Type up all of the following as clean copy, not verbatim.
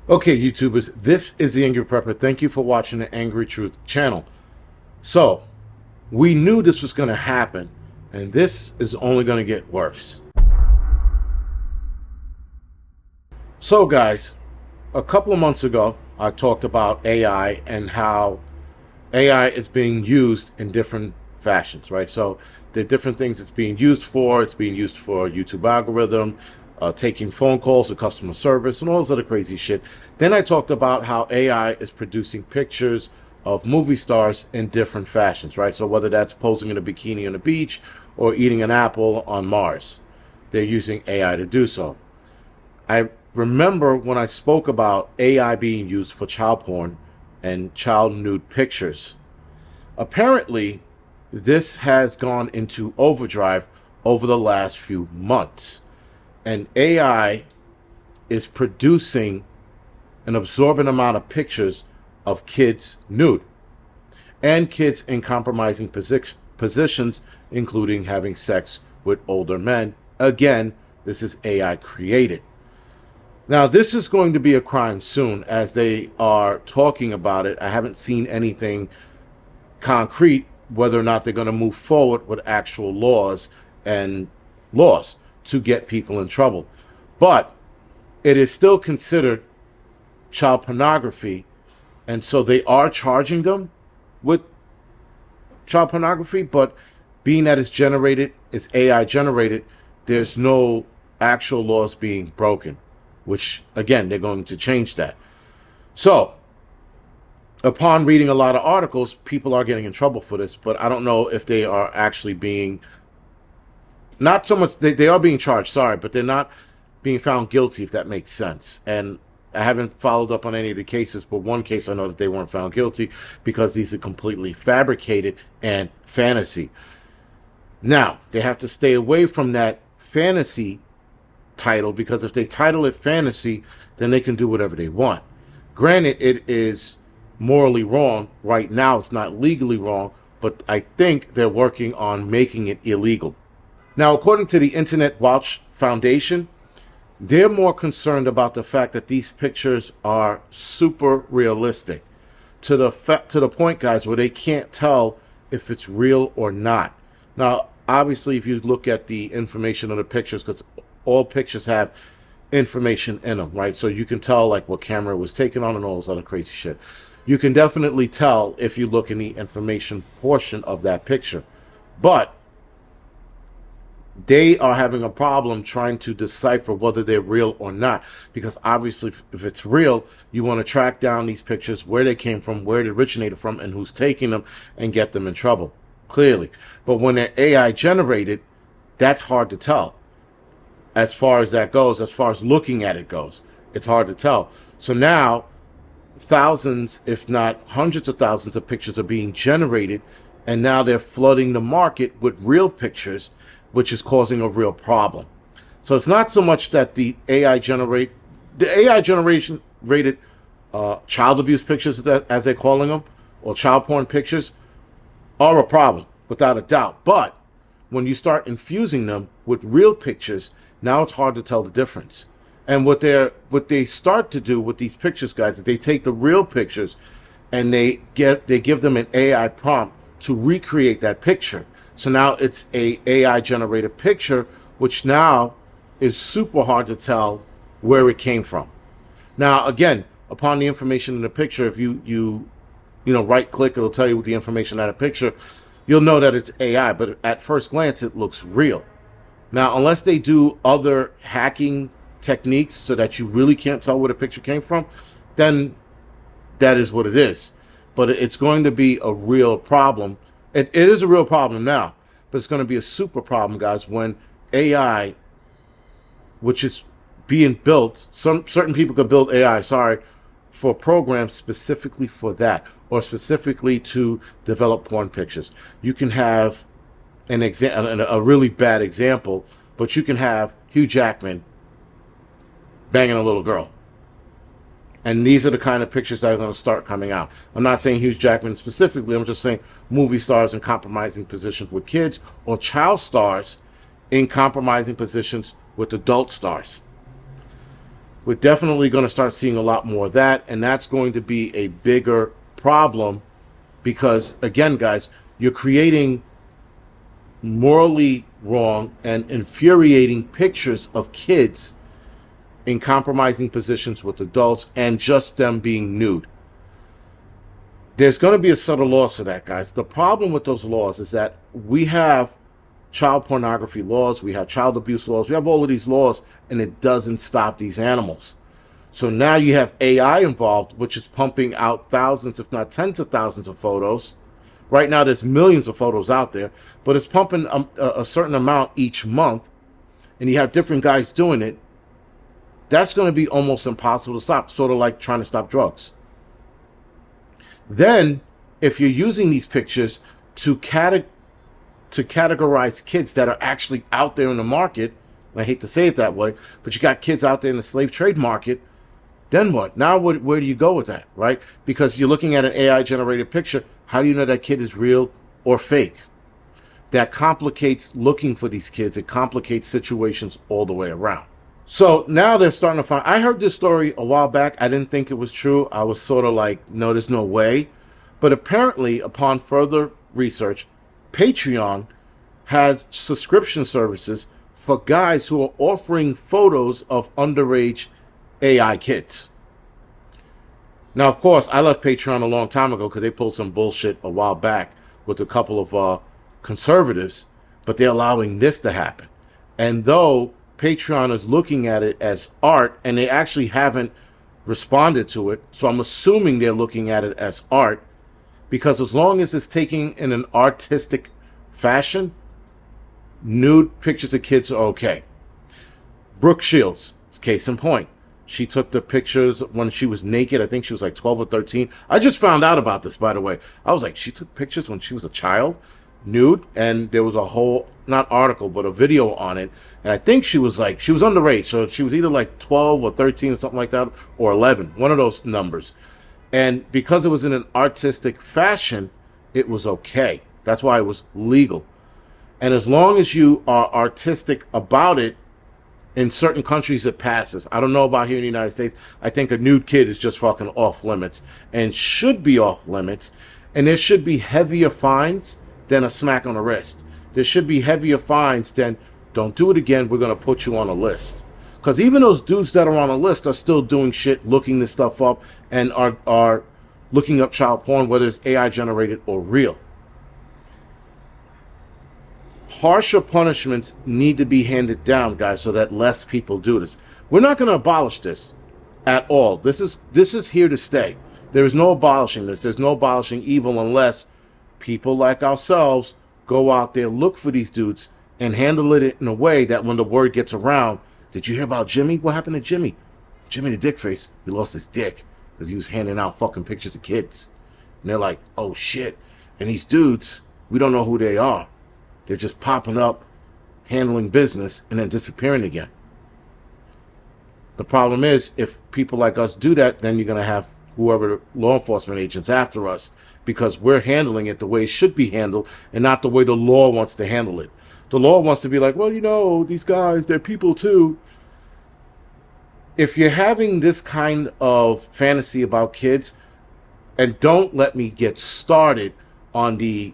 Okay, YouTubers, this is the Angry Prepper. Thank you for watching the Angry Truth channel. So, we knew this was going to happen, and this is only going to get worse. So, guys, a couple of months ago, I talked about AI and how AI is being used in different fashions, right? So, there are different things it's being used for. It's being used for YouTube algorithm, taking phone calls to customer service, and all this other crazy shit. Then I talked about how AI is producing pictures of movie stars in different fashions, right? So whether that's posing in a bikini on the beach or eating an apple on Mars, they're using AI to do so. I remember when I spoke about AI being used for child porn and child nude pictures. Apparently, this has gone into overdrive over the last few months. And AI is producing an absorbent amount of pictures of kids nude and kids in compromising positions, including having sex with older men. Again, this is AI created. Now, this is going to be a crime soon as they are talking about it. I haven't seen anything concrete whether or not they're going to move forward with actual laws to get people in trouble. But it is still considered child pornography, and so they are charging them with child pornography, but being that it's AI generated, there's no actual laws being broken, which again, they're going to change that. So, upon reading a lot of articles, people are getting in trouble for this, but I don't know if they are actually being, not so much, they are being charged, sorry, but they're not being found guilty, if that makes sense. And I haven't followed up on any of the cases, but one case I know that they weren't found guilty because these are completely fabricated and fantasy. Now, they have to stay away from that fantasy title, because if they title it fantasy, then they can do whatever they want. Granted, it is morally wrong. Right now, it's not legally wrong, but I think they're working on making it illegal. Now, according to the Internet Watch Foundation, they're more concerned about the fact that these pictures are super realistic to the point, guys, where they can't tell if it's real or not. Now, obviously, if you look at the information on the pictures, because all pictures have information in them, right? So you can tell like what camera it was taken on and all this other crazy shit. You can definitely tell if you look in the information portion of that picture. But they are having a problem trying to decipher whether they're real or not, because obviously if it's real, you want to track down these pictures, where they came from, where they originated from, and who's taking them, and get them in trouble, clearly. But when they're AI generated, that's hard to tell. As far as that goes, as far as looking at it goes, it's hard to tell. So now thousands, if not hundreds of thousands of pictures are being generated, and now they're flooding the market with real pictures, which is causing a real problem. So it's not so much that the AI generation rated child abuse pictures, as they're calling them, or child porn pictures, are a problem without a doubt. But when you start infusing them with real pictures, now it's hard to tell the difference. And what they start to do with these pictures, guys, is they take the real pictures and they give them an AI prompt to recreate that picture. So now it's a AI generated picture, which now is super hard to tell where it came from. Now, again, upon the information in the picture, if you right click, it'll tell you the information out of picture. You'll know that it's AI, but at first glance, it looks real. Now, unless they do other hacking techniques so that you really can't tell where the picture came from, then that is what it is. But it's going to be a real problem. It is a real problem now, but it's going to be a super problem, guys, when AI, which is being built, certain people could build AI, for programs specifically for that, or specifically to develop porn pictures. You can have a really bad example, but you can have Hugh Jackman banging a little girl. And these are the kind of pictures that are going to start coming out. I'm not saying Hugh Jackman specifically. I'm just saying movie stars in compromising positions with kids, or child stars in compromising positions with adult stars. We're definitely going to start seeing a lot more of that, and that's going to be a bigger problem because, again, guys, you're creating morally wrong and infuriating pictures of kids in compromising positions with adults and just them being nude. There's going to be a set of laws for that, guys. The problem with those laws is that we have child pornography laws, we have child abuse laws, we have all of these laws, and it doesn't stop these animals. So now you have AI involved, which is pumping out thousands, if not tens of thousands of photos. Right now there's millions of photos out there, but it's pumping a certain amount each month, and you have different guys doing it. That's going to be almost impossible to stop, sort of like trying to stop drugs. Then, if you're using these pictures to categorize kids that are actually out there in the market, and I hate to say it that way, but you got kids out there in the slave trade market, then what? Now where do you go with that, right? Because you're looking at an AI-generated picture. How do you know that kid is real or fake? That complicates looking for these kids. It complicates situations all the way around. So now they're starting to find... I heard this story a while back. I didn't think it was true. I was sort of like, no, there's no way. But apparently, upon further research, Patreon has subscription services for guys who are offering photos of underage AI kids. Now, of course, I left Patreon a long time ago because they pulled some bullshit a while back with a couple of conservatives, but they're allowing this to happen. And though Patreon is looking at it as art, and they actually haven't responded to it, so I'm assuming they're looking at it as art, because as long as it's taken in an artistic fashion, nude pictures of kids are okay. Brooke Shields, case in point. She took the pictures when she was naked. I think she was like 12 or 13. I just found out about this, by the way. I was like, she took pictures when she was a child, nude, and there was a whole, not article, but a video on it. And I think she was underage. So she was either like 12 or 13 or something like that, or 11, one of those numbers. And because it was in an artistic fashion, it was okay. That's why it was legal. And as long as you are artistic about it, in certain countries it passes. I don't know about here in the United States. I think a nude kid is just fucking off limits and should be off limits. And there should be heavier fines than a smack on the wrist. There should be heavier fines than, don't do it again, we're going to put you on a list. Because even those dudes that are on a list are still doing shit, looking this stuff up, and are looking up child porn, whether it's AI generated or real. Harsher punishments need to be handed down, guys, so that less people do this. We're not going to abolish this at all. This is here to stay. There is no abolishing this. There's no abolishing evil unless people like ourselves go out there, look for these dudes, and handle it in a way that when the word gets around, did you hear about Jimmy? What happened to Jimmy? Jimmy the Dickface. He lost his dick because he was handing out fucking pictures of kids. And they're like, oh shit. And these dudes, we don't know who they are. They're just popping up, handling business, and then disappearing again. The problem is, if people like us do that, then you're going to have whoever the law enforcement agents after us, because we're handling it the way it should be handled and not the way the law wants to handle it. The law wants to be like, well, you know, these guys, they're people too. If you're having this kind of fantasy about kids, and don't let me get started on the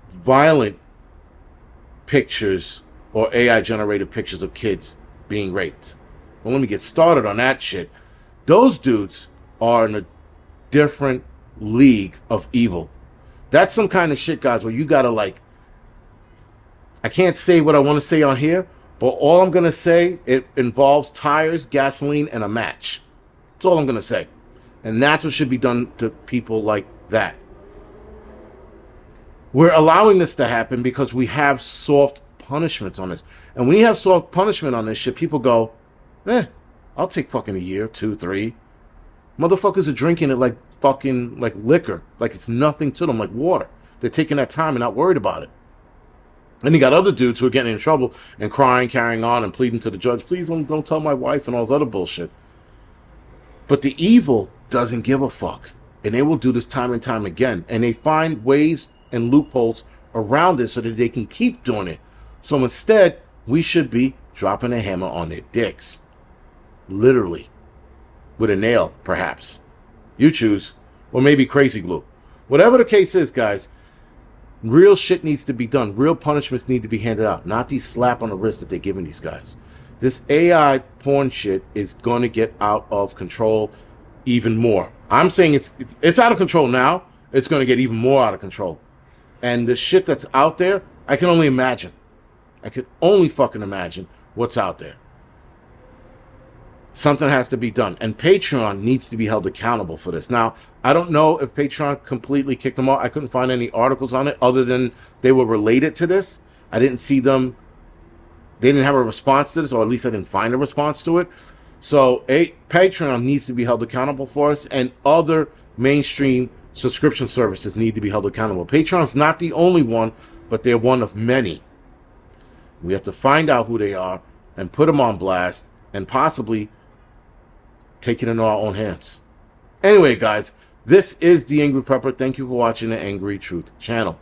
violent pictures or AI generated pictures of kids being raped. Well, let me get started on that shit. Those dudes are in a different league of evil. That's some kind of shit, guys, where you gotta like, I can't say what I want to say on here, but all I'm gonna say, it involves tires, gasoline, and a match. That's all I'm gonna say. And that's what should be done to people like that. We're allowing this to happen because we have soft punishments on this. And when you have soft punishment on this shit, people go, I'll take fucking a year, 2, 3. Motherfuckers are drinking it like fucking, like liquor. Like it's nothing to them, like water. They're taking their time and not worried about it. And you got other dudes who are getting in trouble and crying, carrying on, and pleading to the judge, please don't tell my wife, and all this other bullshit. But the evil doesn't give a fuck. And they will do this time and time again. And they find ways and loopholes around it so that they can keep doing it. So instead, we should be dropping a hammer on their dicks. Literally. With a nail, perhaps. You choose. Or maybe crazy glue. Whatever the case is, guys, real shit needs to be done. Real punishments need to be handed out. Not these slap on the wrist that they're giving these guys. This AI porn shit is going to get out of control even more. I'm saying it's out of control now. It's going to get even more out of control. And the shit that's out there, I can only imagine. I can only fucking imagine what's out there. Something has to be done. And Patreon needs to be held accountable for this. Now, I don't know if Patreon completely kicked them off. I couldn't find any articles on it other than they were related to this. I didn't see them. They didn't have a response to this, or at least I didn't find a response to it. So Patreon needs to be held accountable for us, and other mainstream subscription services need to be held accountable. Patreon's not the only one, but they're one of many. We have to find out who they are and put them on blast and possibly take it into our own hands. Anyway, guys, this is The Angry Prepper. Thank you for watching the Angry Truth channel.